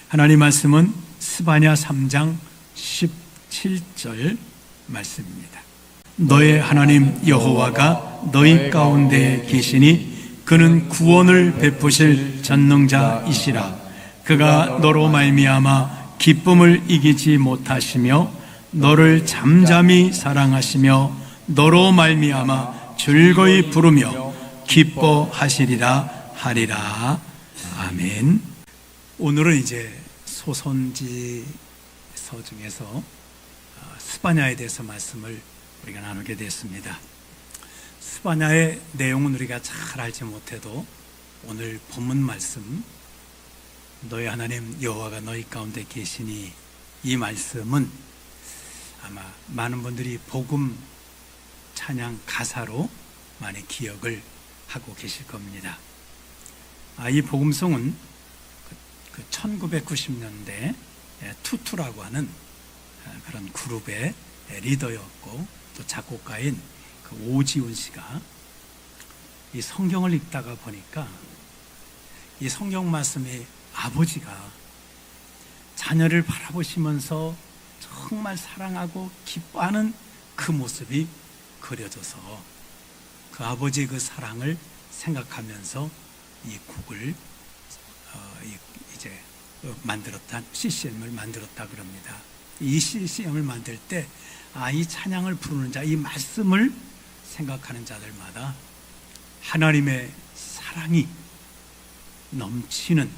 하나님 말씀은 스바냐 3장 17절 말씀입니다. 너의 하나님 여호와가 너희 가운데 계시니 그는 구원을 베푸실 전능자이시라. 그가 너로 말미암아 기쁨을 이기지 못하시며 너를 잠잠히 사랑하시며 너로 말미암아 즐거이 부르며 기뻐하시리라 하리라. 아멘. 오늘은 이제 소선지서 중에서 스바냐에 대해서 말씀을 우리가 나누게 됐습니다. 스바냐의 내용은 우리가 잘 알지 못해도 오늘 본문 말씀, 너희 하나님 여호와가 너희 가운데 계시니, 이 말씀은 아마 많은 분들이 복음 찬양 가사로 많이 기억을 하고 계실 겁니다. 이 복음송은 1990년대 투투라고 하는 그런 그룹의 리더였고 또 작곡가인 오지훈 씨가 이 성경을 읽다가 보니까 이 성경 말씀이 아버지가 자녀를 바라보시면서 정말 사랑하고 기뻐하는 그 모습이 그려져서 그 아버지의 그 사랑을 생각하면서 이 곡을 이제 만들었다, CCM을 만들었다 그럽니다. 이 CCM을 만들 때 이 찬양을 부르는 자, 이 말씀을 생각하는 자들마다 하나님의 사랑이 넘치는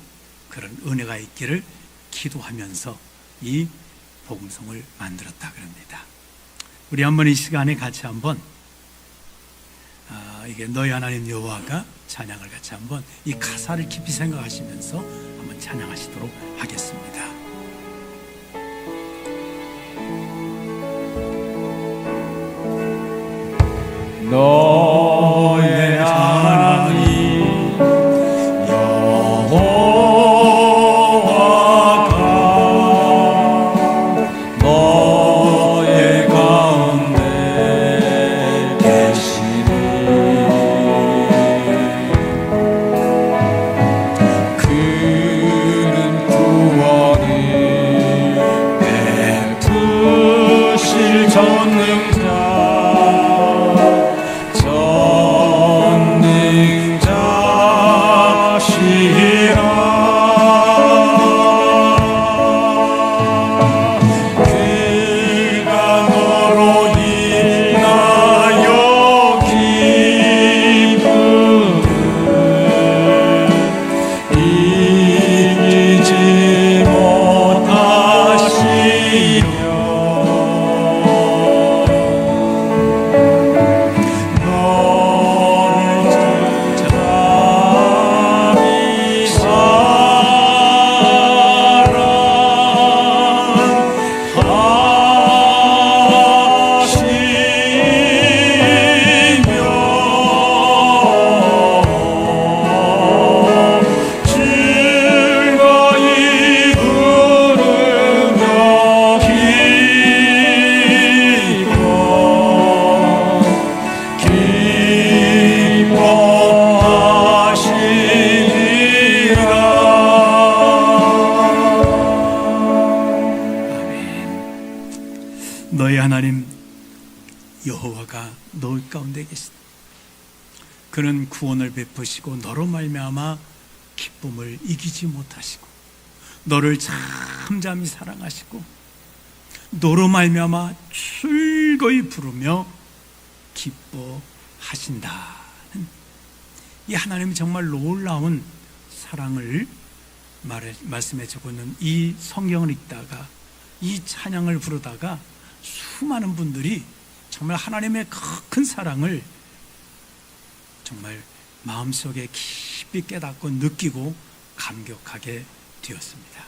그런 은혜가 있기를 기도하면서 이 복음송을 만들었다 그럽니다. 우리 한번 이 시간에 같이 한번 이게 너희 하나님 여호와가 찬양을 같이 한번 이 가사를 깊이 생각하시면서 한번 찬양하시도록 하겠습니다. 너의 하나님 여호와가 너의 가운데 계시니 그는 구원을 베푸실 전능자 너희 하나님 여호와가 너희 가운데 계시다. 그는 구원을 베푸시고 너로 말미암아 기쁨을 이기지 못하시고 너를 잠잠히 사랑하시고 너로 말미암아 즐거이 부르며 기뻐하신다는 이 하나님이 정말 놀라운 사랑을 말씀해 주고 있는 이 성경을 읽다가 이 찬양을 부르다가 수많은 분들이 정말 하나님의 큰 사랑을 정말 마음속에 깊이 깨닫고 느끼고 감격하게 되었습니다.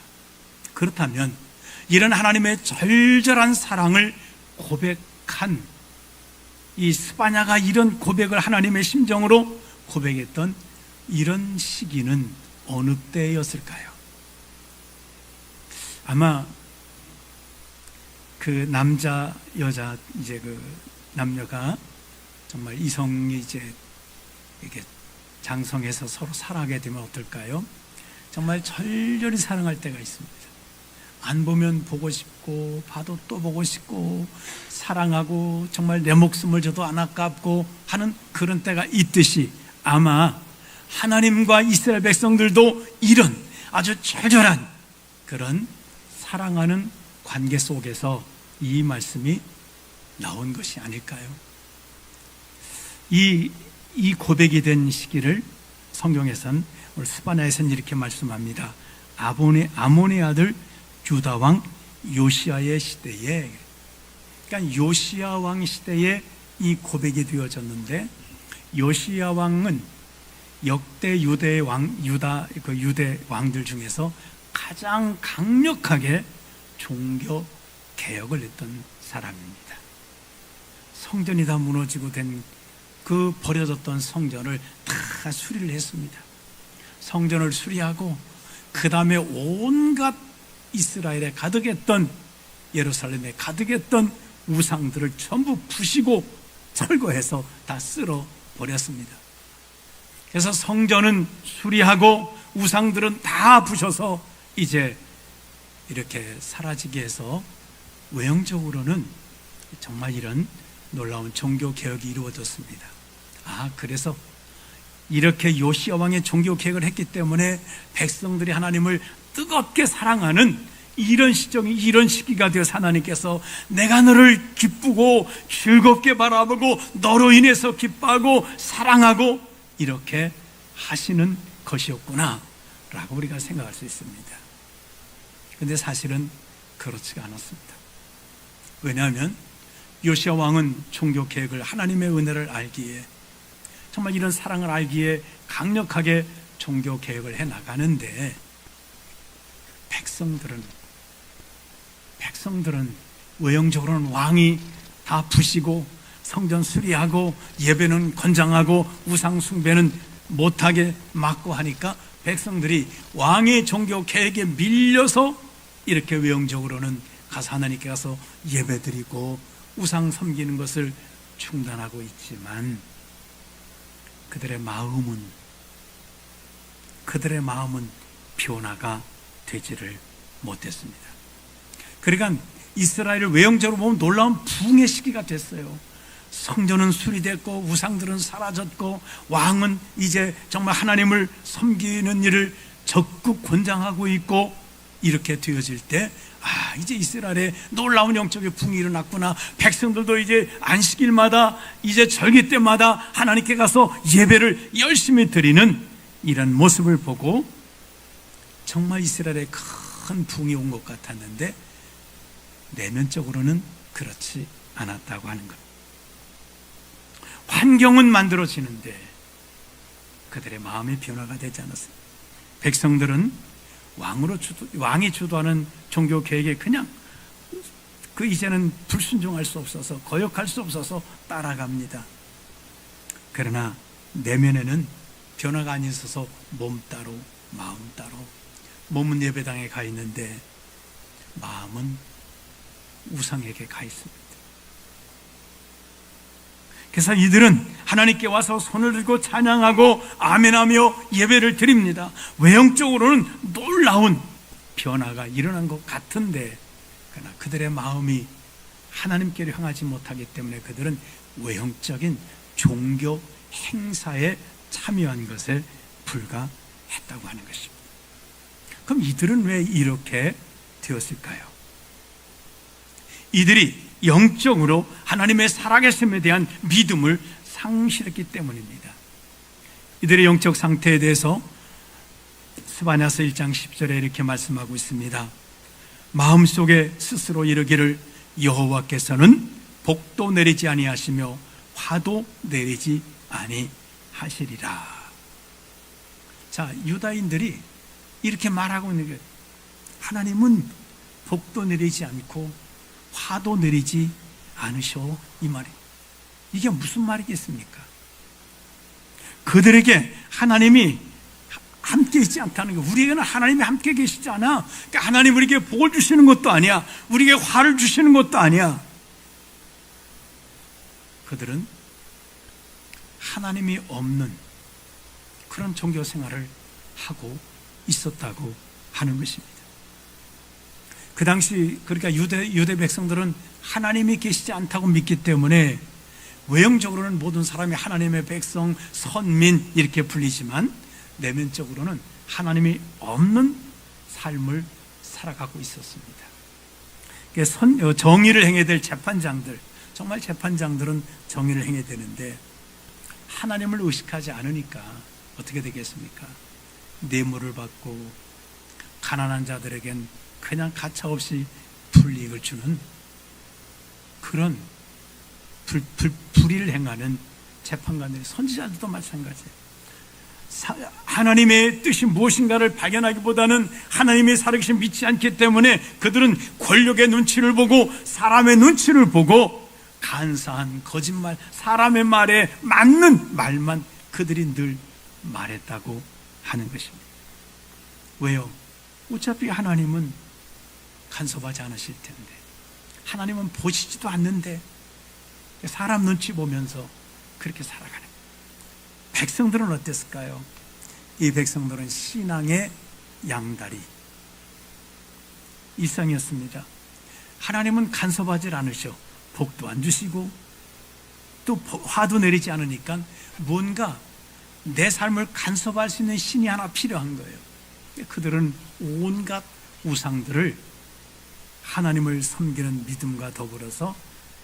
그렇다면 이런 하나님의 절절한 사랑을 고백한 이 스바냐가 이런 고백을 하나님의 심정으로 고백했던 이런 시기는 어느 때였을까요? 아마 그 남자 여자 이제 그 남녀가 정말 이성이 이제 이렇게 장성해서 서로 사랑하게 되면 어떨까요? 정말 절절히 사랑할 때가 있습니다. 안 보면 보고 싶고 봐도 또 보고 싶고 사랑하고 정말 내 목숨을 줘도 안 아깝고 하는 그런 때가 있듯이 아마 하나님과 이스라엘 백성들도 이런 아주 절절한 그런 사랑하는 관계 속에서 이 말씀이 나온 것이 아닐까요? 이 고백이 된 시기를 성경에서는 오늘 스바냐에서는 이렇게 말씀합니다. 아몬의 아들 유다 왕 요시야의 시대에, 그러니까 요시야 왕 시대에 이 고백이 되어졌는데, 요시야 왕은 역대 유대 왕들 중에서 가장 강력하게 종교 개혁을 했던 사람입니다. 성전이 다 무너지고 된 그 버려졌던 성전을 다 수리를 했습니다. 성전을 수리하고 그 다음에 온갖 이스라엘에 가득했던, 예루살렘에 가득했던 우상들을 전부 부시고 철거해서 다 쓸어 버렸습니다. 그래서 성전은 수리하고 우상들은 다 부셔서 이제 이렇게 사라지게 해서 외형적으로는 정말 이런 놀라운 종교 개혁이 이루어졌습니다. 그래서 이렇게 요시야 왕의 종교 개혁을 했기 때문에 백성들이 하나님을 뜨겁게 사랑하는 이런 시기가 되어서 하나님께서 내가 너를 기쁘고 즐겁게 바라보고 너로 인해서 기뻐하고 사랑하고 이렇게 하시는 것이었구나 라고 우리가 생각할 수 있습니다. 그런데 사실은 그렇지가 않았습니다. 왜냐하면 요시야 왕은 종교 개혁을, 하나님의 은혜를 알기에, 정말 이런 사랑을 알기에 강력하게 종교 개혁을 해 나가는데, 백성들은 외형적으로는 왕이 다 부시고 성전 수리하고 예배는 권장하고 우상 숭배는 못하게 막고 하니까 백성들이 왕의 종교 개혁에 밀려서 이렇게 외형적으로는 가서 하나님께 가서 예배드리고 우상 섬기는 것을 중단하고 있지만 그들의 마음은 변화가 되지를 못했습니다. 그러니까 이스라엘을 외형적으로 보면 놀라운 부흥의 시기가 됐어요. 성전은 수리됐고 우상들은 사라졌고 왕은 이제 정말 하나님을 섬기는 일을 적극 권장하고 있고, 이렇게 되어질 때 이제 이스라엘에 놀라운 영적인 부흥이 일어났구나. 백성들도 이제 안식일마다 이제 절기 때마다 하나님께 가서 예배를 열심히 드리는 이런 모습을 보고 정말 이스라엘에 큰 부흥이 온 것 같았는데 내면적으로는 그렇지 않았다고 하는 것. 환경은 만들어지는데 그들의 마음의 변화가 되지 않았습니다. 백성들은 왕이 주도하는 종교 계획에 그냥 이제는 불순종할 수 없어서, 거역할 수 없어서 따라갑니다. 그러나 내면에는 변화가 안 있어서 몸 따로 마음 따로, 몸은 예배당에 가 있는데 마음은 우상에게 가 있습니다. 그래서 이들은 하나님께 와서 손을 들고 찬양하고 아멘하며 예배를 드립니다. 외형적으로는 놀라운 변화가 일어난 것 같은데, 그러나 그들의 마음이 하나님께로 향하지 못하기 때문에 그들은 외형적인 종교 행사에 참여한 것에 불과했다고 하는 것입니다. 그럼 이들은 왜 이렇게 되었을까요? 이들이 영적으로 하나님의 살아계심에 대한 믿음을 상실했기 때문입니다. 이들의 영적 상태에 대해서 스바냐서 1장 10절에 이렇게 말씀하고 있습니다. 마음속에 스스로 이르기를 여호와께서는 복도 내리지 아니하시며 화도 내리지 아니하시리라. 자, 유다인들이 이렇게 말하고 있는 게, 하나님은 복도 내리지 않고 화도 내리지 않으셔, 이 말이. 이게 무슨 말이겠습니까? 그들에게 하나님이 함께 있지 않다는 거, 우리에게는 하나님이 함께 계시지 않아. 그러니까 하나님 우리에게 복을 주시는 것도 아니야, 우리에게 화를 주시는 것도 아니야. 그들은 하나님이 없는 그런 종교 생활을 하고 있었다고 하는 것입니다. 그 당시 그러니까 유대 백성들은 하나님이 계시지 않다고 믿기 때문에 외형적으로는 모든 사람이 하나님의 백성, 선민 이렇게 불리지만 내면적으로는 하나님이 없는 삶을 살아가고 있었습니다. 정의를 행해야 될 재판장들, 정말 재판장들은 정의를 행해야 되는데 하나님을 의식하지 않으니까 어떻게 되겠습니까? 뇌물을 받고 가난한 자들에겐 그냥 가차없이 불이익을 주는 그런 불의를 행하는 재판관들이, 선지자들도 마찬가지예요. 하나님의 뜻이 무엇인가를 발견하기보다는 하나님의 살아계신 믿지 않기 때문에 그들은 권력의 눈치를 보고 사람의 눈치를 보고 간사한 거짓말, 사람의 말에 맞는 말만 그들이 늘 말했다고 하는 것입니다. 왜요? 어차피 하나님은 간섭하지 않으실 텐데, 하나님은 보시지도 않는데 사람 눈치 보면서 그렇게 살아가는 거예요. 백성들은 어땠을까요? 이 백성들은 신앙의 양다리 이상이었습니다. 하나님은 간섭하지 않으셔 복도 안 주시고 또 화도 내리지 않으니까 뭔가 내 삶을 간섭할 수 있는 신이 하나 필요한 거예요. 그들은 온갖 우상들을 하나님을 섬기는 믿음과 더불어서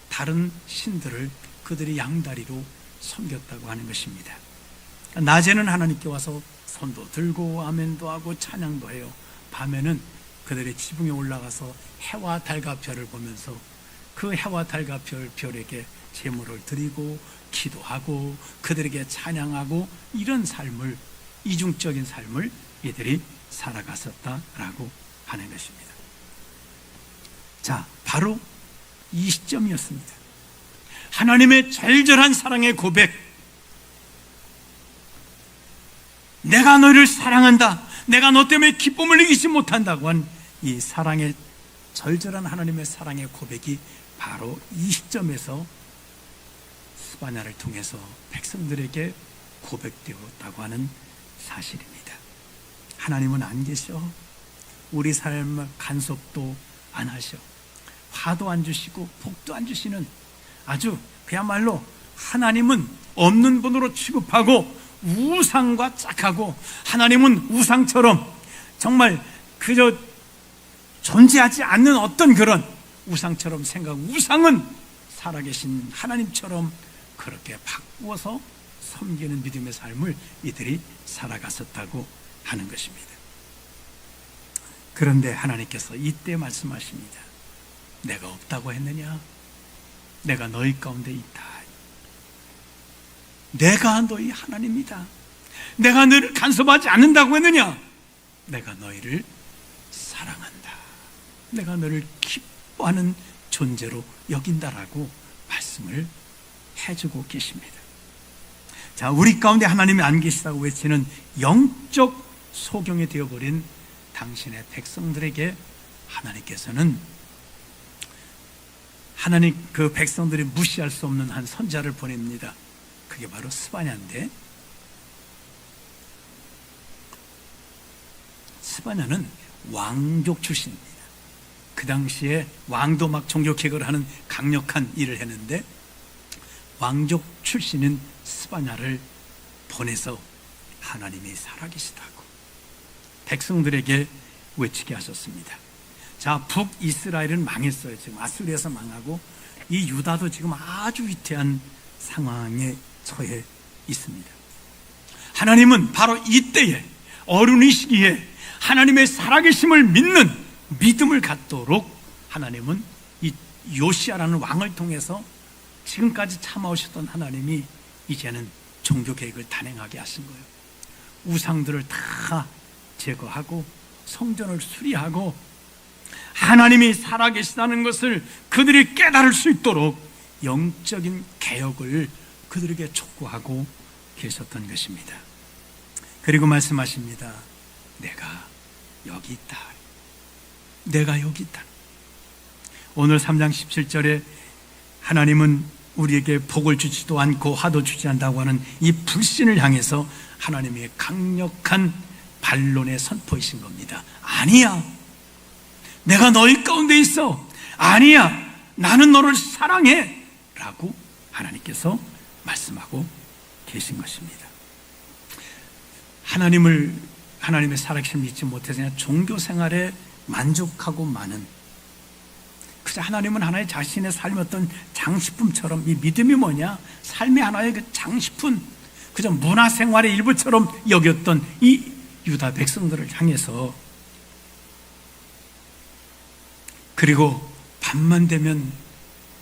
다른 신들을 그들이 양다리로 섬겼다고 하는 것입니다. 낮에는 하나님께 와서 손도 들고 아멘도 하고 찬양도 해요. 밤에는 그들의 지붕에 올라가서 해와 달과 별을 보면서 그 해와 달과 별에게 제물을 드리고 기도하고 그들에게 찬양하고, 이런 삶을, 이중적인 삶을 이들이 살아갔었다라고 하는 것입니다. 자, 바로 이 시점이었습니다. 하나님의 절절한 사랑의 고백, 내가 너를 사랑한다, 내가 너 때문에 기쁨을 이기지 못한다고 한 이 사랑의 절절한 하나님의 사랑의 고백이 바로 이 시점에서 스바냐를 통해서 백성들에게 고백되었다고 하는 사실입니다. 하나님은 안 계셔. 우리 삶을 간섭도 안 하셔. 화도 안 주시고 복도 안 주시는, 아주 그야말로 하나님은 없는 분으로 취급하고 우상과 짝하고, 하나님은 우상처럼 정말 그저 존재하지 않는 어떤 그런 우상처럼 생각하고, 우상은 살아계신 하나님처럼 그렇게 바꾸어서 섬기는 믿음의 삶을 이들이 살아갔었다고 하는 것입니다. 그런데 하나님께서 이때 말씀하십니다. 내가 없다고 했느냐? 내가 너희 가운데 있다. 내가 너희 하나님이다. 내가 너희를 간섭하지 않는다고 했느냐? 내가 너희를 사랑한다. 내가 너를 기뻐하는 존재로 여긴다라고 말씀을 해주고 계십니다. 자, 우리 가운데 하나님이 안 계시다고 외치는 영적 소경이 되어버린 당신의 백성들에게 하나님께서는 하나님 그 백성들이 무시할 수 없는 한 선자를 보냅니다. 그게 바로 스바냐인데, 스바냐는 왕족 출신입니다. 그 당시에 왕도 막 종교개혁을 하는 강력한 일을 했는데, 왕족 출신인 스바냐를 보내서 하나님이 살아계시다고 백성들에게 외치게 하셨습니다. 자, 북이스라엘은 망했어요. 지금 아수리에서 망하고, 이 유다도 지금 아주 위태한 상황에 처해 있습니다. 하나님은 바로 이때에, 어른의 시기에 하나님의 살아계심을 믿는 믿음을 갖도록 하나님은 이 요시야라는 왕을 통해서 지금까지 참아오셨던 하나님이 이제는 종교개혁을 단행하게 하신 거예요. 우상들을 다 제거하고 성전을 수리하고 하나님이 살아계시다는 것을 그들이 깨달을 수 있도록 영적인 개혁을 그들에게 촉구하고 계셨던 것입니다. 그리고 말씀하십니다. 내가 여기 있다. 내가 여기 있다. 오늘 3장 17절에 하나님은 우리에게 복을 주지도 않고 화도 주지 않는다고 하는 이 불신을 향해서 하나님의 강력한 반론의 선포이신 겁니다. 아니야, 내가 너희 가운데 있어. 아니야, 나는 너를 사랑해 라고 하나님께서 말씀하고 계신 것입니다. 하나님의 살아계심을 믿지 못해서 그냥 종교 생활에 만족하고 마는, 그저 하나님은 하나의 자신의 삶의 어떤 장식품처럼, 이 믿음이 뭐냐, 삶의 하나의 그 장식품, 그저 문화생활의 일부처럼 여겼던 이 유다 백성들을 향해서, 그리고 밤만 되면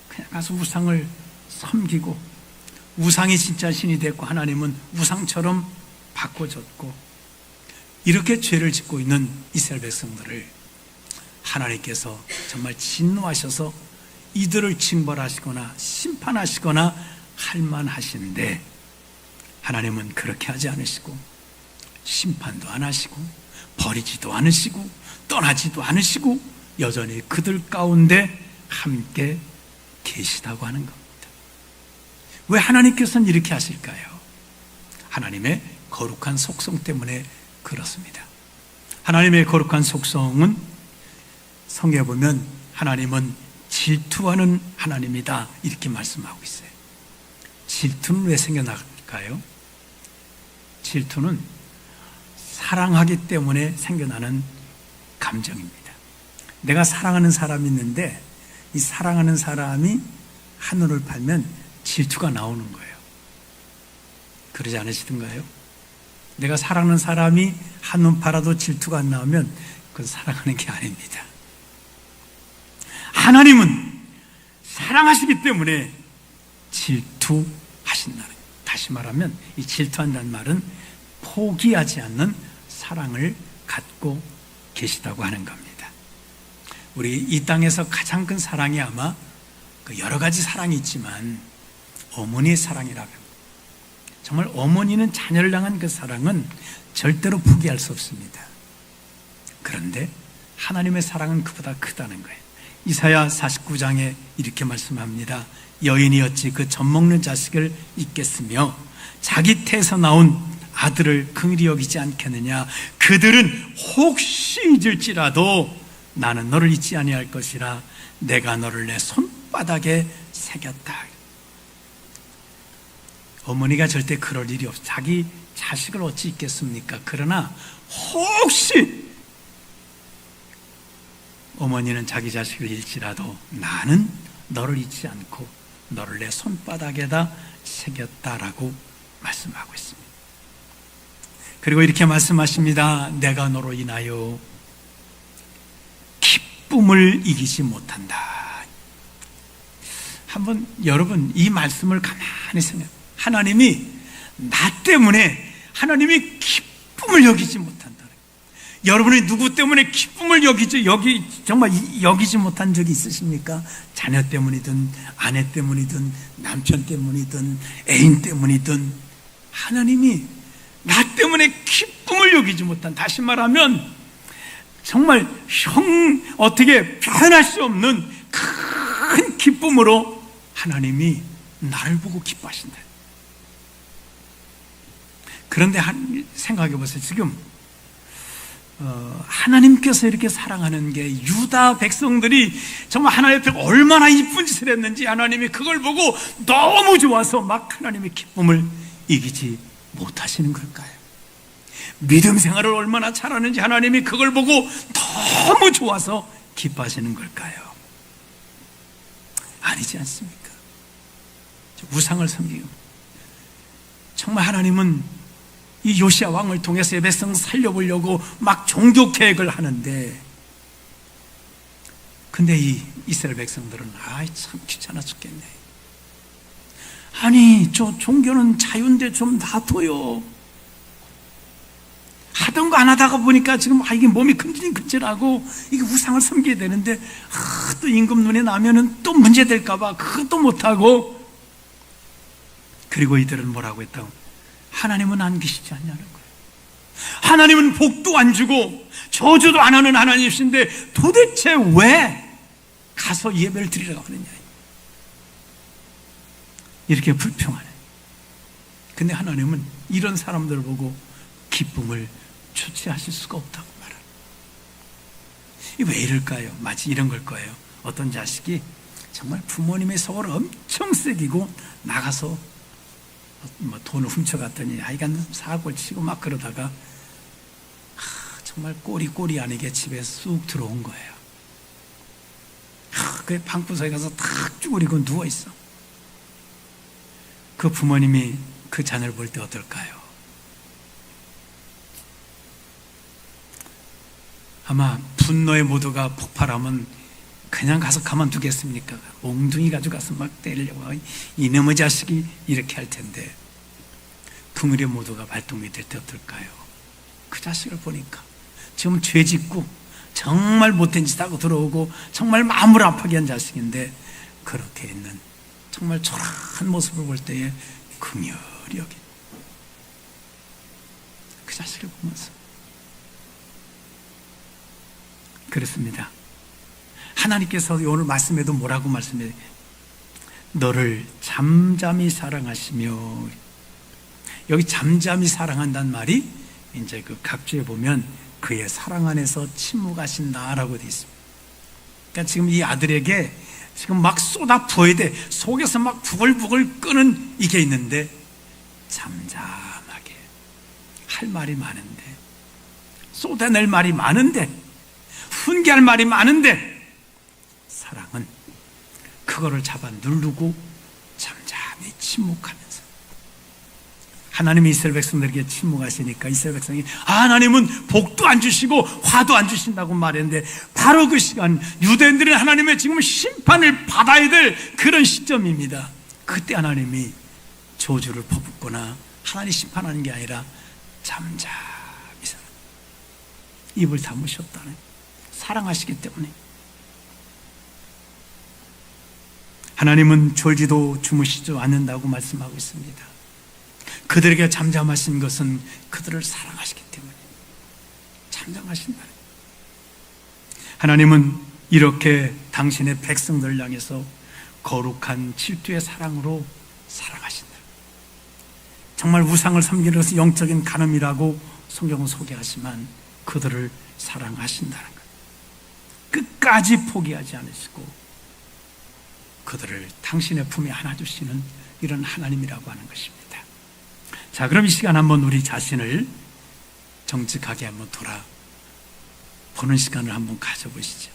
그냥 가서 우상을 섬기고, 우상이 진짜 신이 됐고 하나님은 우상처럼 바꿔줬고, 이렇게 죄를 짓고 있는 이스라엘 백성들을 하나님께서 정말 진노하셔서 이들을 징벌하시거나 심판하시거나 할 만하신데, 하나님은 그렇게 하지 않으시고 심판도 안 하시고 버리지도 않으시고 떠나지도 않으시고 여전히 그들 가운데 함께 계시다고 하는 겁니다. 왜 하나님께서는 이렇게 하실까요? 하나님의 거룩한 속성 때문에 그렇습니다. 하나님의 거룩한 속성은 성경에 보면 하나님은 질투하는 하나님이다 이렇게 말씀하고 있어요. 질투는 왜 생겨날까요? 질투는 사랑하기 때문에 생겨나는 감정입니다. 내가 사랑하는 사람이 있는데 이 사랑하는 사람이 한눈을 팔면 질투가 나오는 거예요. 그러지 않으시던가요? 내가 사랑하는 사람이 한눈 팔아도 질투가 안 나오면 그건 사랑하는 게 아닙니다. 하나님은 사랑하시기 때문에 질투하신다는, 다시 말하면 이 질투한다는 말은 포기하지 않는 사랑을 갖고 계시다고 하는 겁니다. 우리 이 땅에서 가장 큰 사랑이 아마 그 여러 가지 사랑이 있지만 어머니의 사랑이라고 합니다. 정말 어머니는 자녀를 향한 그 사랑은 절대로 포기할 수 없습니다. 그런데 하나님의 사랑은 그보다 크다는 거예요. 이사야 49장에 이렇게 말씀합니다. 여인이 어찌 그 젖먹는 자식을 잊겠으며 자기 태에서 나온 아들을 긍휼히 여기지 않겠느냐. 그들은 혹시 잊을지라도 나는 너를 잊지 아니할 것이라 내가 너를 내 손바닥에 새겼다. 어머니가 절대 그럴 일이 없어. 자기 자식을 어찌 잊겠습니까? 그러나 혹시 어머니는 자기 자식을 잃지라도 나는 너를 잊지 않고 너를 내 손바닥에다 새겼다라고 말씀하고 있습니다. 그리고 이렇게 말씀하십니다. 내가 너로 인하여 기쁨을 이기지 못한다. 한번 여러분 이 말씀을 가만히 생각해요. 하나님이 나 때문에 하나님이 기쁨을 여기지 못한다. 여러분이 누구 때문에 기쁨을 정말 여기지 못한 적이 있으십니까? 자녀 때문이든 아내 때문이든 남편 때문이든 애인 때문이든 하나님이 나 때문에 기쁨을 여기지 못한, 다시 말하면 정말 어떻게 표현할 수 없는 큰 기쁨으로 하나님이 나를 보고 기뻐하신다. 그런데 생각해 보세요. 지금 하나님께서 이렇게 사랑하는 게 유다 백성들이 정말 하나님 앞에 얼마나 이쁜 짓을 했는지 하나님이 그걸 보고 너무 좋아서 막 하나님의 기쁨을 이기지 못하시는 걸까요? 믿음 생활을 얼마나 잘하는지 하나님이 그걸 보고 너무 좋아서 기뻐하시는 걸까요? 아니지 않습니까? 우상을 섬기고, 정말 하나님은 이 요시야 왕을 통해서 백성 살려보려고 막 종교 계획을 하는데, 근데 이 이스라엘 백성들은 참 귀찮아 죽겠네. 아니 저 종교는 자유인데 좀 놔둬요. 하던 거 안 하다가 보니까 지금 이게 몸이 근질근질하고 이게 우상을 섬겨야 되는데 또 임금 눈에 나면은 또 문제 될까봐 그것도 못하고, 그리고 이들은 뭐라고 했다고? 하나님은 안 계시지 않냐는 거예요. 하나님은 복도 안 주고 저주도 안 하는 하나님이신데 도대체 왜 가서 예배를 드리라고 하느냐, 이렇게 불평하네. 근데 하나님은 이런 사람들을 보고 기쁨을 조치하실 수가 없다고 말합니다. 왜 이럴까요? 마치 이런 걸 거예요. 어떤 자식이 정말 부모님의 속을 엄청 새기고 나가서 뭐 돈을 훔쳐갔더니 하여간 사고를 치고 막 그러다가 정말 꼬리 아니게 집에 쑥 들어온 거예요. 그 방구석에 가서 탁 쭈그리고 누워있어. 그 부모님이 그 자녀를 볼 때 어떨까요? 아마 분노의 모두가 폭발하면 그냥 가서 가만두겠습니까? 몽둥이 가지고 가서 막 때리려고 이놈의 자식이 이렇게 할 텐데 긍휼의 모두가 발동이 될 때 어떨까요? 그 자식을 보니까 지금 죄 짓고 정말 못된 짓 하고 들어오고 정말 마음을 아프게 한 자식인데 그렇게 있는 정말 초라한 모습을 볼 때에 긍휼히 여긴 그 자식을 보면서 그렇습니다. 하나님께서 오늘 말씀에도 뭐라고 말씀해? 너를 잠잠히 사랑하시며, 여기 잠잠히 사랑한다는 말이 이제 그 각주에 보면 그의 사랑 안에서 침묵하신다라고 되어 있습니다. 그러니까 지금 이 아들에게 지금 막 쏟아 부어야 돼. 속에서 막 부글부글 끄는 이게 있는데 잠잠하게 할 말이 많은데, 쏟아낼 말이 많은데, 훈계할 말이 많은데 사랑은 그거를 잡아 누르고 잠잠히 침묵하면서, 하나님이 이스라엘 백성들에게 침묵하시니까 이스라엘 백성이 하나님은 복도 안 주시고 화도 안 주신다고 말했는데 바로 그 시간 유대인들은 하나님의 지금 심판을 받아야 될 그런 시점입니다. 그때 하나님이 저주를 퍼붓거나 하나님 심판하는 게 아니라 잠잠히 입을 다무셨다네. 사랑하시기 때문에. 하나님은 졸지도 주무시지도 않는다고 말씀하고 있습니다. 그들에게 잠잠하신 것은 그들을 사랑하시기 때문에 잠잠하신다. 하나님은 이렇게 당신의 백성들을 향해서 거룩한 질투의 사랑으로 사랑하신다. 정말 우상을 섬기는 것은 영적인 간음이라고 성경은 소개하지만 그들을 사랑하신다는 것. 끝까지 포기하지 않으시고 그들을 당신의 품에 안아주시는 이런 하나님이라고 하는 것입니다. 자, 그럼 이 시간 한번 우리 자신을 정직하게 한번 돌아보는 시간을 한번 가져보시죠.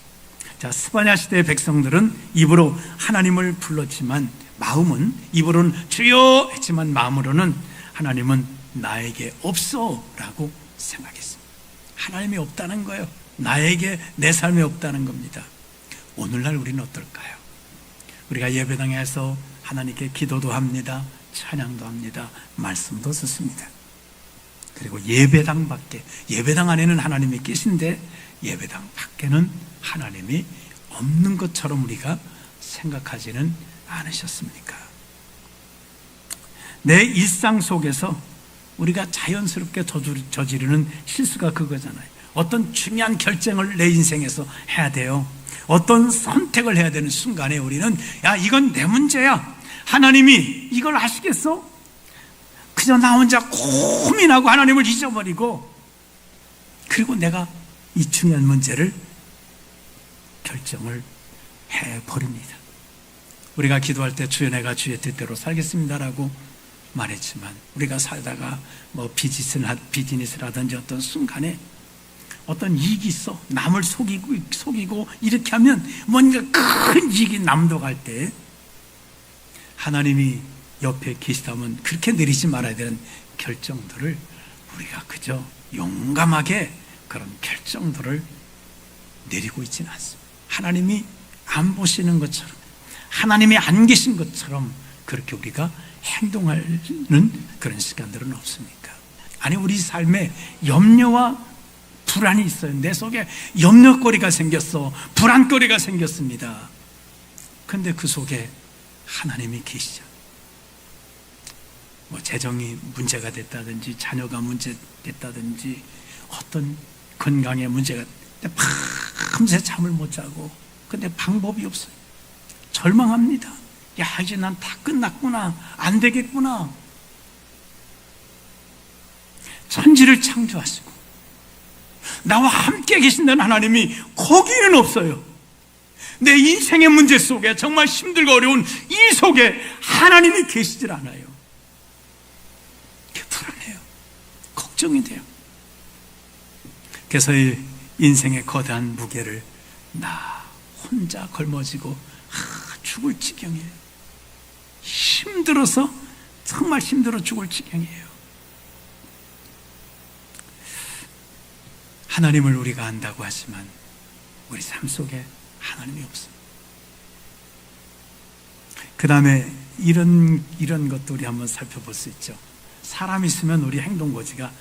자, 스바냐 시대의 백성들은 입으로 하나님을 불렀지만 마음은, 입으로는 주여 했지만 마음으로는 하나님은 나에게 없어 라고 생각했습니다. 하나님이 없다는 거예요. 나에게 내 삶에 없다는 겁니다. 오늘날 우리는 어떨까요? 우리가 예배당에서 하나님께 기도도 합니다. 찬양도 합니다. 말씀도 듣습니다. 그리고 예배당 밖에, 예배당 안에는 하나님이 계신데 예배당 밖에는 하나님이 없는 것처럼 우리가 생각하지는 않으셨습니까? 내 일상 속에서 우리가 자연스럽게 저지르는 실수가 그거잖아요. 어떤 중요한 결정을 내 인생에서 해야 돼요. 어떤 선택을 해야 되는 순간에 우리는 야, 이건 내 문제야. 하나님이 이걸 아시겠어? 그저 나 혼자 고민하고 하나님을 잊어버리고, 그리고 내가 이 중요한 문제를 결정을 해버립니다. 우리가 기도할 때 주여 내가 주의 뜻대로 살겠습니다라고 말했지만 우리가 살다가 뭐 비즈니스를 하든지 어떤 순간에 어떤 이익이 있어. 남을 속이고 이렇게 하면 뭔가 큰 이익이 남도갈 때 하나님이 옆에 계시다면 그렇게 내리지 말아야 되는 결정들을 우리가 그저 용감하게 그런 결정들을 내리고 있지는 않습니다. 하나님이 안 보시는 것처럼, 하나님이 안 계신 것처럼 그렇게 우리가 행동하는 그런 시간들은 없습니까? 아니, 우리 삶에 염려와 불안이 있어요. 내 속에 염려거리가 생겼어. 불안거리가 생겼습니다. 그런데 그 속에 하나님이 계시죠. 뭐 재정이 문제가 됐다든지 자녀가 문제됐다든지 어떤 건강에 문제가, 밤새 잠을 못 자고, 근데 방법이 없어요. 절망합니다. 야, 이제 난 다 끝났구나. 안 되겠구나. 천지를 창조하시고 나와 함께 계신다는 하나님이 거기에는 없어요. 내 인생의 문제 속에, 정말 힘들고 어려운 이 속에 하나님이 계시질 않아요. 불안해요. 걱정이 돼요. 그래서 이 인생의 거대한 무게를 나 혼자 걸머지고 죽을 지경이에요. 힘들어서, 정말 힘들어 죽을 지경이에요. 하나님을 우리가 안다고 하지만 우리 삶 속에 하나님이 없습니다. 그 다음에 이런 것도 우리 한번 살펴볼 수 있죠. 사람 있으면 우리 행동거지가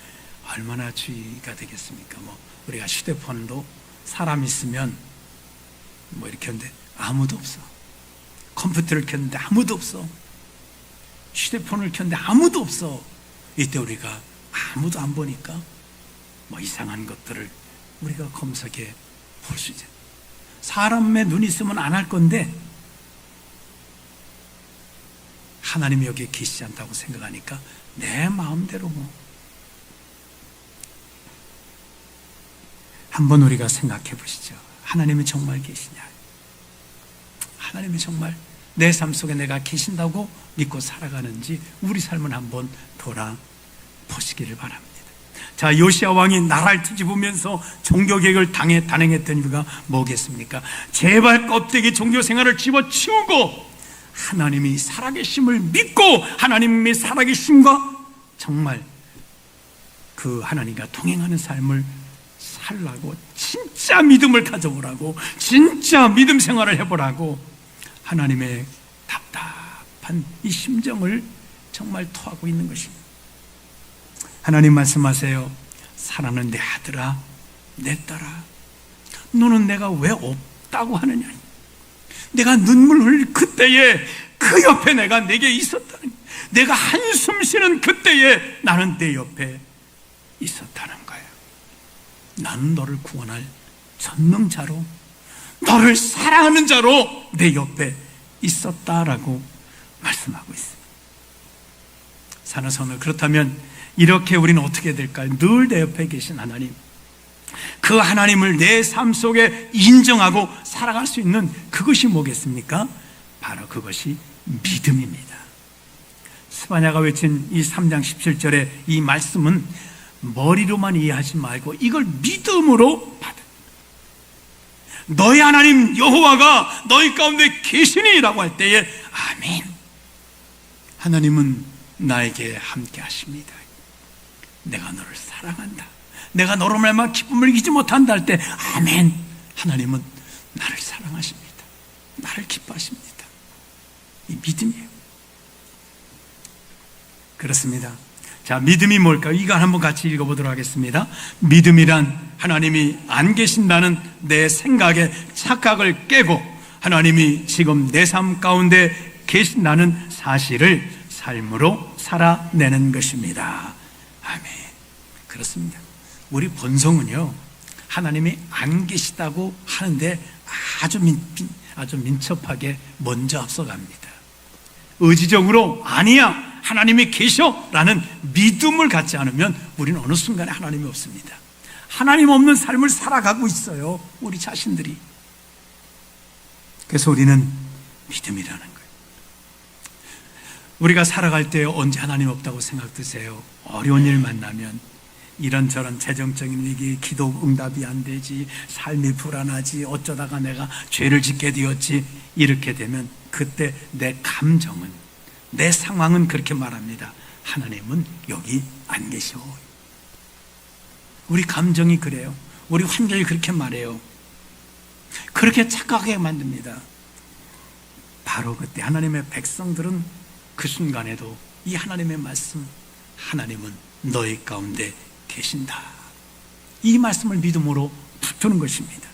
얼마나 주의가 되겠습니까? 우리가 휴대폰도 사람 있으면 이렇게 하는데 아무도 없어. 컴퓨터를 켰는데 아무도 없어. 휴대폰을 켰는데 아무도 없어. 이때 우리가 아무도 안 보니까 이상한 것들을 우리가 검색해 볼 수 있어요. 사람의 눈이 있으면 안 할 건데 하나님이 여기에 계시지 않다고 생각하니까 내 마음대로 한번 우리가 생각해 보시죠. 하나님이 정말 계시냐? 하나님이 정말 내 삶 속에 내가 계신다고 믿고 살아가는지 우리 삶을 한번 돌아보시기를 바랍니다. 자, 요시야 왕이 나라를 뒤집으면서 종교개혁을 단행했던 이유가 뭐겠습니까? 제발 껍데기 종교 생활을 집어치우고 하나님이 살아계심을 믿고 하나님의 살아계심과 정말 그 하나님과 동행하는 삶을 살라고, 진짜 믿음을 가져보라고, 진짜 믿음 생활을 해보라고 하나님의 답답한 이 심정을 정말 토하고 있는 것입니다. 하나님 말씀하세요. 사랑하는 내 아들아, 내 딸아, 너는 내가 왜 없다고 하느냐? 내가 눈물 흘릴 그때에 그 옆에 내가 내게 있었다는, 내가 한숨 쉬는 그때에 나는 내 옆에 있었다는 거예요. 나는 너를 구원할 전능자로, 너를 사랑하는 자로 내 옆에 있었다라고 말씀하고 있습니다. 사랑하는, 그렇다면 이렇게 우리는 어떻게 될까요? 늘 내 옆에 계신 하나님, 그 하나님을 내 삶 속에 인정하고 살아갈 수 있는 그것이 뭐겠습니까? 바로 그것이 믿음입니다. 스바냐가 외친 이 3장 17절의 이 말씀은 머리로만 이해하지 말고 이걸 믿음으로 받아. 너희 하나님 여호와가 너희 가운데 계시니 라고 할 때에 아멘, 하나님은 나에게 함께 하십니다. 내가 너를 사랑한다, 내가 너로 말미암아 기쁨을 이기지 못한다 할 때 아멘, 하나님은 나를 사랑하십니다, 나를 기뻐하십니다. 이 믿음이에요. 그렇습니다. 자, 믿음이 뭘까요? 이거 한번 같이 읽어보도록 하겠습니다. 믿음이란 하나님이 안 계신다는 내 생각의 착각을 깨고 하나님이 지금 내 삶 가운데 계신다는 사실을 삶으로 살아내는 것입니다. 아멘. 그렇습니다. 우리 본성은요, 하나님이 안 계시다고 하는데 아주 민첩하게 먼저 앞서갑니다. 의지적으로 아니야, 하나님이 계셔 라는 믿음을 갖지 않으면 우리는 어느 순간에 하나님이 없습니다. 하나님 없는 삶을 살아가고 있어요, 우리 자신들이. 그래서 우리는 믿음이라는 거예요. 우리가 살아갈 때 언제 하나님 없다고 생각 드세요? 어려운 일 만나면, 이런저런 재정적인 위기, 기도 응답이 안 되지, 삶이 불안하지, 어쩌다가 내가 죄를 짓게 되었지, 이렇게 되면 그때 내 감정은, 내 상황은 그렇게 말합니다. 하나님은 여기 안 계셔. 우리 감정이 그래요. 우리 환경이 그렇게 말해요. 그렇게 착각하게 만듭니다. 바로 그때 하나님의 백성들은 그 순간에도 이 하나님의 말씀, 하나님은 너희 가운데 계신다, 이 말씀을 믿음으로 붙드는 것입니다.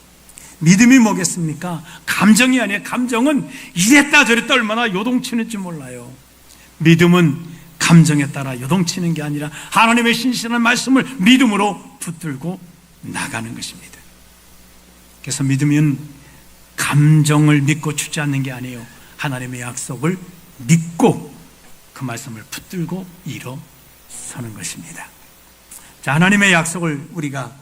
믿음이 뭐겠습니까? 감정이 아니에요. 감정은 이랬다 저랬다 얼마나 요동치는지 몰라요. 믿음은 감정에 따라 요동치는 게 아니라 하나님의 신실한 말씀을 믿음으로 붙들고 나가는 것입니다. 그래서 믿음은 감정을 믿고 주저앉는 게 아니에요. 하나님의 약속을 믿고 그 말씀을 붙들고 일어서는 것입니다. 자, 하나님의 약속을 우리가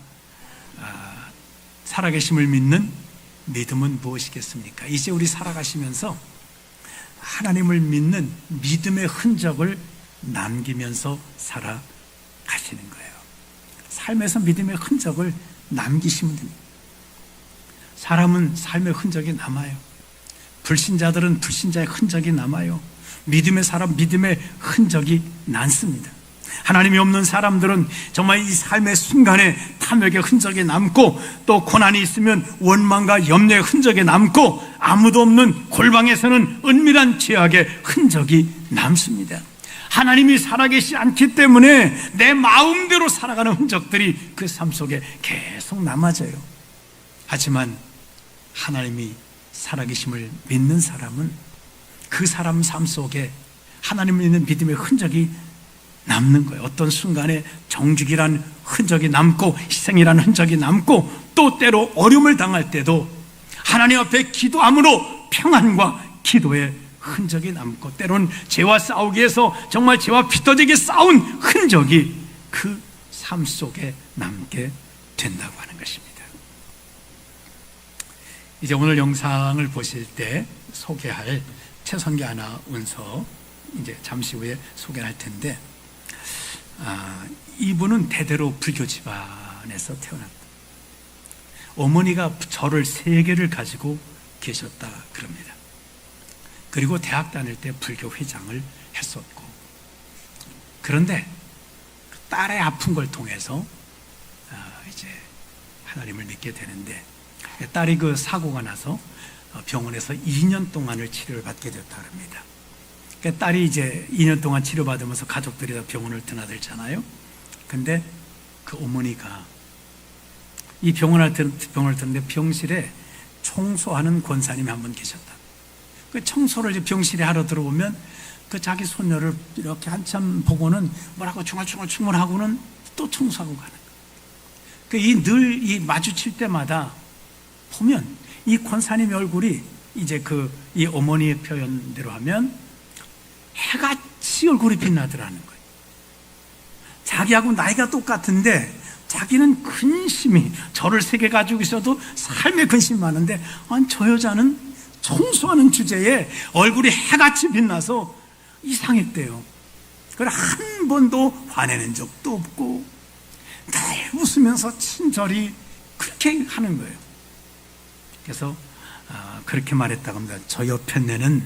살아계심을 믿는 믿음은 무엇이겠습니까? 이제 우리 살아가시면서 하나님을 믿는 믿음의 흔적을 남기면서 살아가시는 거예요. 삶에서 믿음의 흔적을 남기시면 됩니다. 사람은 삶의 흔적이 남아요. 불신자들은 불신자의 흔적이 남아요. 믿음의 사람, 믿음의 흔적이 남습니다. 하나님이 없는 사람들은 정말 이 삶의 순간에 탐욕의 흔적이 남고, 또 고난이 있으면 원망과 염려의 흔적이 남고, 아무도 없는 골방에서는 은밀한 죄악의 흔적이 남습니다. 하나님이 살아계시지 않기 때문에 내 마음대로 살아가는 흔적들이 그 삶 속에 계속 남아져요. 하지만 하나님이 살아계심을 믿는 사람은 그 사람 삶 속에 하나님을 믿는 믿음의 흔적이 남는 거예요. 어떤 순간에 정직이란 흔적이 남고, 희생이란 흔적이 남고, 또 때로 어려움을 당할 때도 하나님 앞에 기도함으로 평안과 기도의 흔적이 남고, 때로는 죄와 싸우기 위해서 정말 죄와 피 터지게 싸운 흔적이 그 삶 속에 남게 된다고 하는 것입니다. 이제 오늘 영상을 보실 때 소개할 최선기 아나운서 이제 잠시 후에 소개할 텐데, 이분은 대대로 불교 집안에서 태어났다. 어머니가 절을 3개를 가지고 계셨다 그럽니다. 그리고 대학 다닐 때 불교 회장을 했었고, 그런데 딸의 아픈 걸 통해서 이제 하나님을 믿게 되는데, 딸이 그 사고가 나서 병원에서 2년 동안을 치료를 받게 되었다 그럽니다. 딸이 이제 2년 동안 치료받으면서 가족들이 다 병원을 드나들잖아요. 근데 그 어머니가 이 병원을 드는데 병실에 청소하는 권사님이 한 분 계셨다. 그 청소를 이제 병실에 하러 들어오면 그 자기 손녀를 이렇게 한참 보고는 뭐라고 중얼중얼 하고는 또 청소하고 가는 거예요. 늘 이 마주칠 때마다 보면 이 권사님의 얼굴이 이제 이 어머니의 표현대로 하면 해같이 얼굴이 빛나더라는 거예요. 자기하고 나이가 똑같은데 자기는 근심이, 저를 3개 가지고 있어도 삶에 근심이 많은데, 아니 저 여자는 청소하는 주제에 얼굴이 해같이 빛나서 이상했대요. 그걸 한 번도 화내는 적도 없고 늘 웃으면서 친절히 그렇게 하는 거예요. 그래서 그렇게 말했다고 합니다. 저 옆에 내는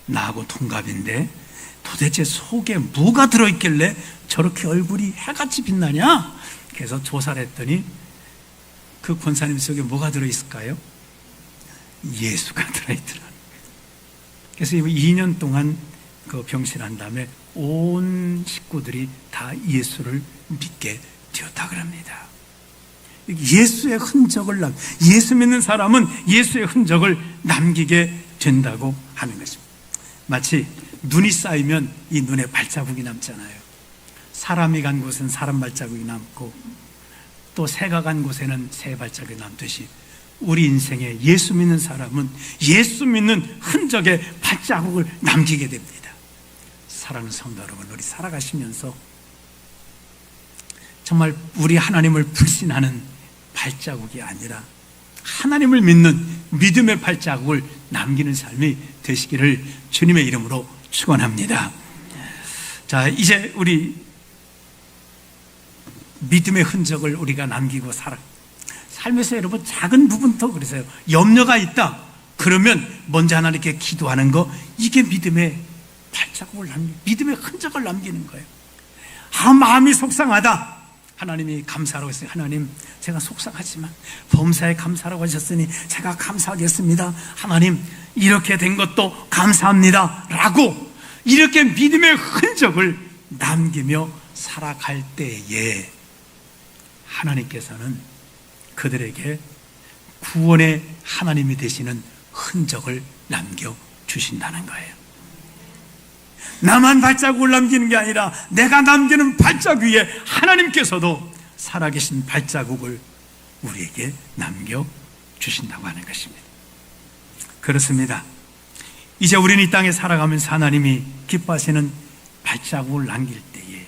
나하고 동갑인데 도대체 속에 뭐가 들어있길래 저렇게 얼굴이 해같이 빛나냐? 그래서 조사를 했더니 그 권사님 속에 뭐가 들어있을까요? 예수가 들어있더라는 거예요. 그래서 2년 동안 그 병실한 다음에 온 식구들이 다 예수를 믿게 되었다 그럽니다. 예수의 흔적을 예수 믿는 사람은 예수의 흔적을 남기게 된다고 하는 것입니다. 마치 눈이 쌓이면 이 눈에 발자국이 남잖아요. 사람이 간 곳은 사람 발자국이 남고, 또 새가 간 곳에는 새 발자국이 남듯이 우리 인생에 예수 믿는 사람은 예수 믿는 흔적의 발자국을 남기게 됩니다. 사랑하는 성도 여러분, 우리 살아가시면서 정말 우리 하나님을 불신하는 발자국이 아니라 하나님을 믿는 믿음의 발자국을 남기는 삶이 되시기를 주님의 이름으로 축원합니다. 자, 이제 우리 믿음의 흔적을 우리가 남기고 삶에서 여러분 작은 부분도 그러세요. 염려가 있다 그러면 먼저 하나님께 기도하는 거, 이게 믿음의 발자국을 믿음의 흔적을 남기는 거예요. 마음이 속상하다, 하나님이 감사라고 했어요. 하나님, 제가 속상하지만 범사에 감사라고 하셨으니 제가 감사하겠습니다. 하나님, 이렇게 된 것도 감사합니다 라고 이렇게 믿음의 흔적을 남기며 살아갈 때에 하나님께서는 그들에게 구원의 하나님이 되시는 흔적을 남겨주신다는 거예요. 나만 발자국을 남기는 게 아니라 내가 남기는 발자국 위에 하나님께서도 살아계신 발자국을 우리에게 남겨주신다고 하는 것입니다. 그렇습니다. 이제 우리는 이 땅에 살아가면서 하나님이 기뻐하시는 발자국을 남길 때에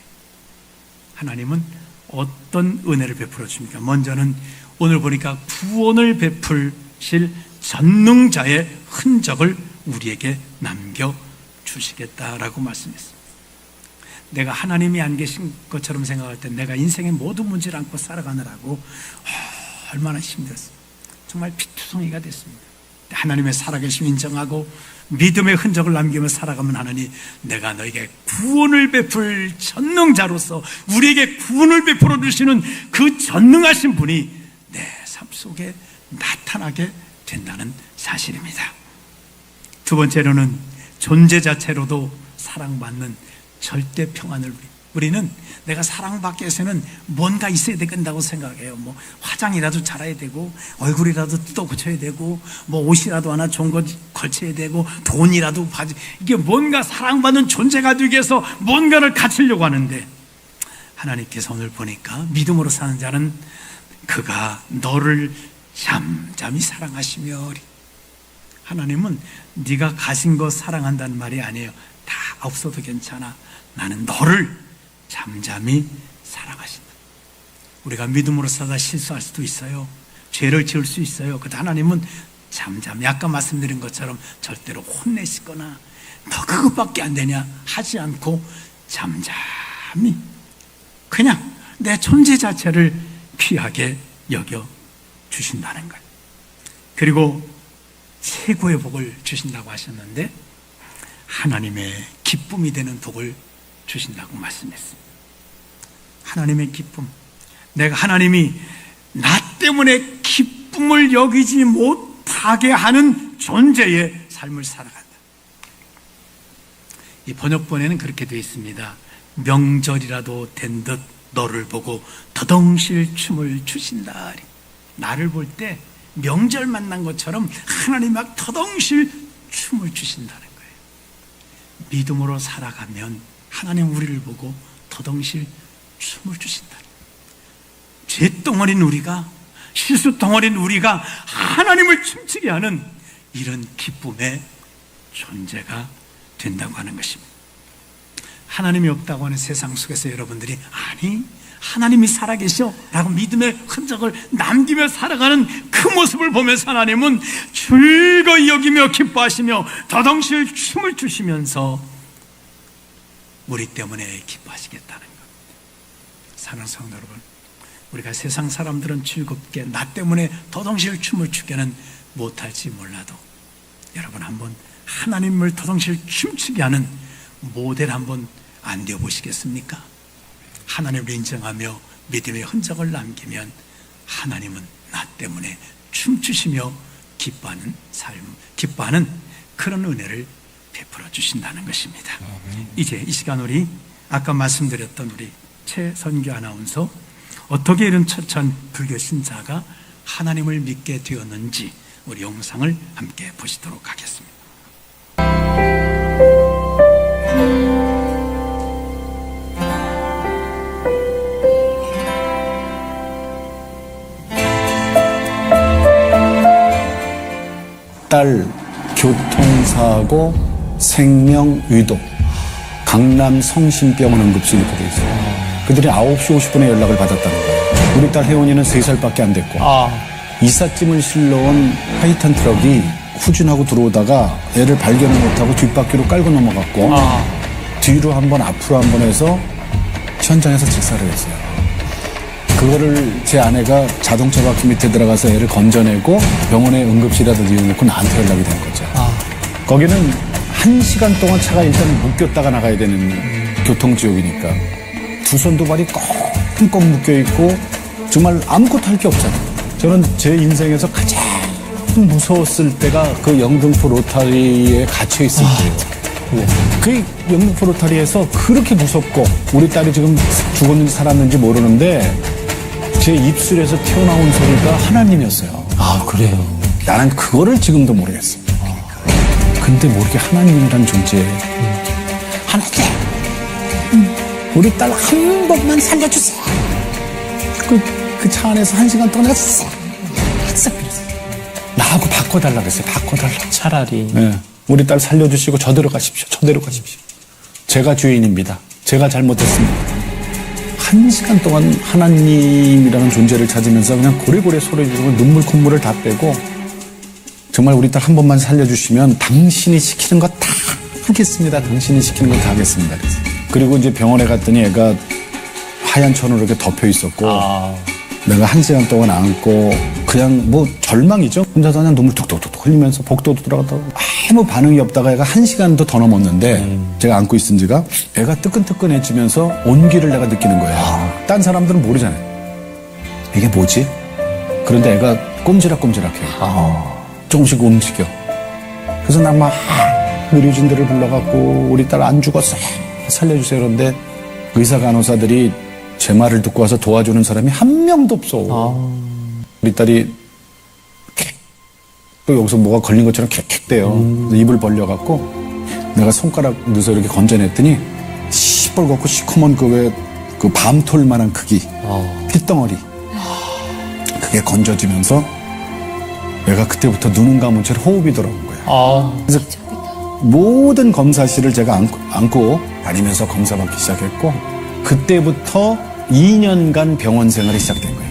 하나님은 어떤 은혜를 베풀어 줍니까? 먼저는 오늘 보니까 구원을 베풀실 전능자의 흔적을 우리에게 남겨주시겠다라고 말씀했습니다. 내가 하나님이 안 계신 것처럼 생각할 때 내가 인생의 모든 문제를 안고 살아가느라고 얼마나 힘들었어요. 정말 피투성이가 됐습니다. 하나님의 살아계심 인정하고 믿음의 흔적을 남기며 살아가면 하나님, 내가 너에게 구원을 베풀 전능자로서 우리에게 구원을 베풀어 주시는 그 전능하신 분이 내 삶 속에 나타나게 된다는 사실입니다. 두 번째로는 존재 자체로도 사랑받는 절대 평안을 우리는 내가 사랑받기 위해서는 뭔가 있어야 된다고 생각해요. 뭐 화장이라도 잘해야 되고, 얼굴이라도 뜯어 고쳐야 되고, 뭐 옷이라도 하나 좋은 거 걸쳐야 되고, 돈이라도 받지. 이게 뭔가 사랑받는 존재가 되기 위해서 뭔가를 갖추려고 하는데, 하나님께서 오늘 보니까 믿음으로 사는 자는 그가 너를 잠잠히 사랑하시며, 하나님은 네가 가진 거 사랑한다는 말이 아니에요. 다 없어도 괜찮아. 나는 너를 잠잠히 사랑하신다. 우리가 믿음으로 살다 실수할 수도 있어요. 죄를 지을 수 있어요. 그런데 하나님은 잠잠히, 아까 말씀드린 것처럼 절대로 혼내시거나 너 그것밖에 안 되냐 하지 않고 잠잠히 그냥 내 존재 자체를 귀하게 여겨 주신다는 거예요. 그리고 최고의 복을 주신다고 하셨는데, 하나님의 기쁨이 되는 복을 주신다고 말씀했습니다. 하나님의 기쁨, 내가 하나님이 나 때문에 기쁨을 여기지 못하게 하는 존재의 삶을 살아간다. 이 번역본에는 그렇게 되어 있습니다. 명절이라도 된 듯 너를 보고 더덩실 춤을 추신다. 나를 볼 때 명절 만난 것처럼 하나님 막 더덩실 춤을 추신다는 거예요. 믿음으로 살아가면 하나님 우리를 보고 더덩실 춤을 주신다. 죄덩어리인 우리가, 실수덩어리인 우리가 하나님을 춤추게 하는 이런 기쁨의 존재가 된다고 하는 것입니다. 하나님이 없다고 하는 세상 속에서 여러분들이 아니 하나님이 살아계셔 라고 믿음의 흔적을 남기며 살아가는 그 모습을 보면서 하나님은 즐거이 여기며 기뻐하시며 더덩실 춤을 추시면서 우리 때문에 기뻐하시겠다는 겁니다. 사랑하는 성도 여러분, 우리가 세상 사람들은 즐겁게 나 때문에 더덩실 춤을 추게는 못할지 몰라도 여러분 한번 하나님을 더덩실 춤추게 하는 모델 한번 안 되어 보시겠습니까? 하나님을 인정하며 믿음의 흔적을 남기면 하나님은 나 때문에 춤추시며 기뻐하는 삶, 기뻐하는 그런 은혜를 베풀어 주신다는 것입니다. 이제 이 시간 우리 아까 말씀드렸던 우리 최선교 아나운서, 어떻게 이런 처천 불교 신자가 하나님을 믿게 되었는지 우리 영상을 함께 보시도록 하겠습니다. 딸 교통사고 생명위독 강남 성심병원 응급실 입원돼 있어요. 그들이 9시 50분에 연락을 받았다는 거예요. 우리 딸 혜원이는 3살밖에 안 됐고 이삿짐을 실러온 타이탄 트럭이 후진하고 들어오다가 애를 발견을 못하고 뒷바퀴로 깔고 넘어갔고 뒤로 한 번 앞으로 한 번 해서 현장에서 직사를 했어요. 그거를 제 아내가 자동차 바퀴 밑에 들어가서 애를 건져내고 병원에 응급실에다 이용했고 나한테 연락이 된 거죠. 거기는 1시간 동안 차가 일단 묶였다가 나가야 되는 교통지역이니까 두 손 두 발이 꽁꽁 묶여있고 정말 아무것도 할 게 없잖아요. 저는 제 인생에서 가장 무서웠을 때가 그 영등포 로타리에 갇혀있을 때예요. 그 영등포 로타리에서 그렇게 무섭고 우리 딸이 지금 죽었는지 살았는지 모르는데 제 입술에서 튀어나온 소리가 하나님이었어요. 아, 그래요? 나는 그거를 지금도 모르겠어. 근데 모르게 하나님이란 존재. 하나님, 우리 딸 한 번만 살려주세요. 그 차 안에서 1시간 동안 내가 싹 그랬어요. 나하고 바꿔달라 그랬어요. 바꿔달라. 차라리. 네. 우리 딸 살려주시고 저대로 가십시오. 저대로 가십시오. 제가 주인입니다. 제가 잘못했습니다. 1시간 동안 하나님이라는 존재를 찾으면서 그냥 고래고래 소리 지르고 눈물 콧물을 다 빼고 정말 우리 딸 한 번만 살려주시면 당신이 시키는 거 다 하겠습니다. 당신이 시키는 거 다 하겠습니다. 그리고 이제 병원에 갔더니 애가 하얀 천으로 이렇게 덮여 있었고 내가 1시간 동안 안고 그냥 뭐 절망이죠. 혼자서 그냥 눈물 툭툭툭 흘리면서 복도도 들어갔다고 아무 반응이 없다가 애가 1시간도 더 넘었는데 제가 안고 있은 지가 애가 뜨끈뜨끈해지면서 온기를 내가 느끼는 거예요. 딴 사람들은 모르잖아요. 이게 뭐지? 그런데 애가 꼼지락꼼지락해요. 조금씩 움직여. 그래서 난 막 의료진들을 불러갖고 우리 딸 안 죽었어 살려주세요. 그런데 의사 간호사들이 제 말을 듣고 와서 도와주는 사람이 한 명도 없어. 우리 딸이 또 여기서 뭐가 걸린 것처럼 캑캑대요. 입을 벌려갖고 내가 손가락 넣어서 이렇게 건져냈더니 시뻘겋고 시커먼 그 밤톨만한 크기 핏덩어리 그게 건져지면서 내가 그때부터 눈은 감은 채로 호흡이 돌아온 거예요. 그래서 모든 검사실을 제가 안고 다니면서 검사받기 시작했고 그때부터 2년간 병원 생활이 시작된 거예요.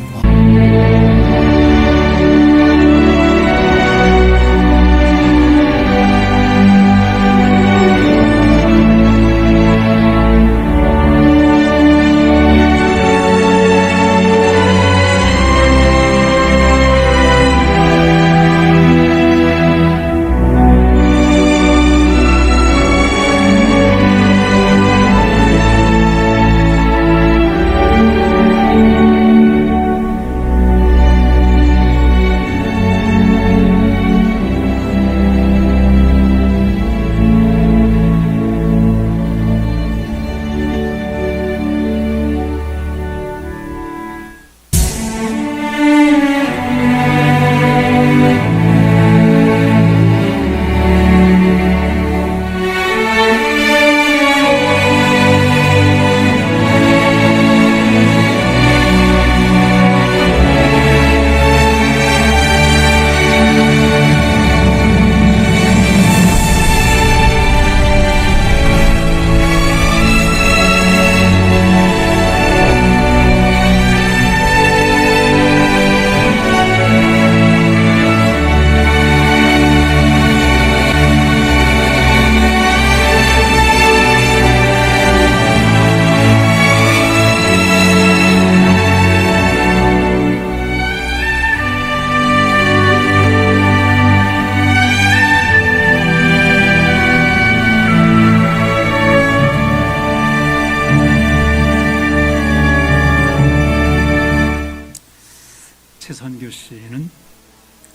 최선교 씨는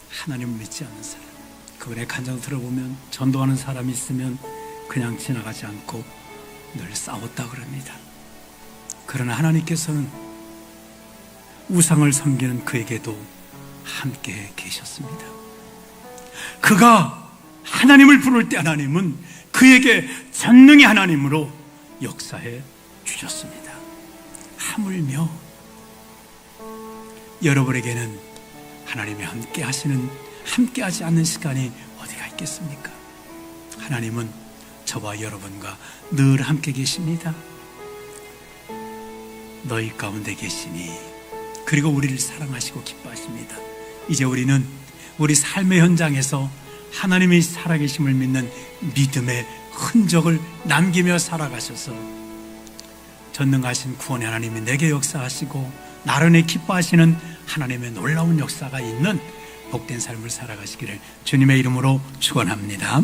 하나님을 믿지 않는 사람, 그분의 간증 들어보면 전도하는 사람이 있으면 그냥 지나가지 않고 늘 싸웠다 그럽니다. 그러나 하나님께서는 우상을 섬기는 그에게도 함께 계셨습니다. 그가 하나님을 부를 때 하나님은 그에게 전능의 하나님으로 역사해 주셨습니다. 하물며 여러분에게는 하나님이 함께 하지 않는 시간이 어디가 있겠습니까? 하나님은 저와 여러분과 늘 함께 계십니다. 너희 가운데 계시니, 그리고 우리를 사랑하시고 기뻐하십니다. 이제 우리는 우리 삶의 현장에서 하나님이 살아계심을 믿는 믿음의 흔적을 남기며 살아가셔서 전능하신 구원의 하나님이 내게 역사하시고 나른히 기뻐하시는 하나님의 놀라운 역사가 있는 복된 삶을 살아가시기를 주님의 이름으로 축원합니다.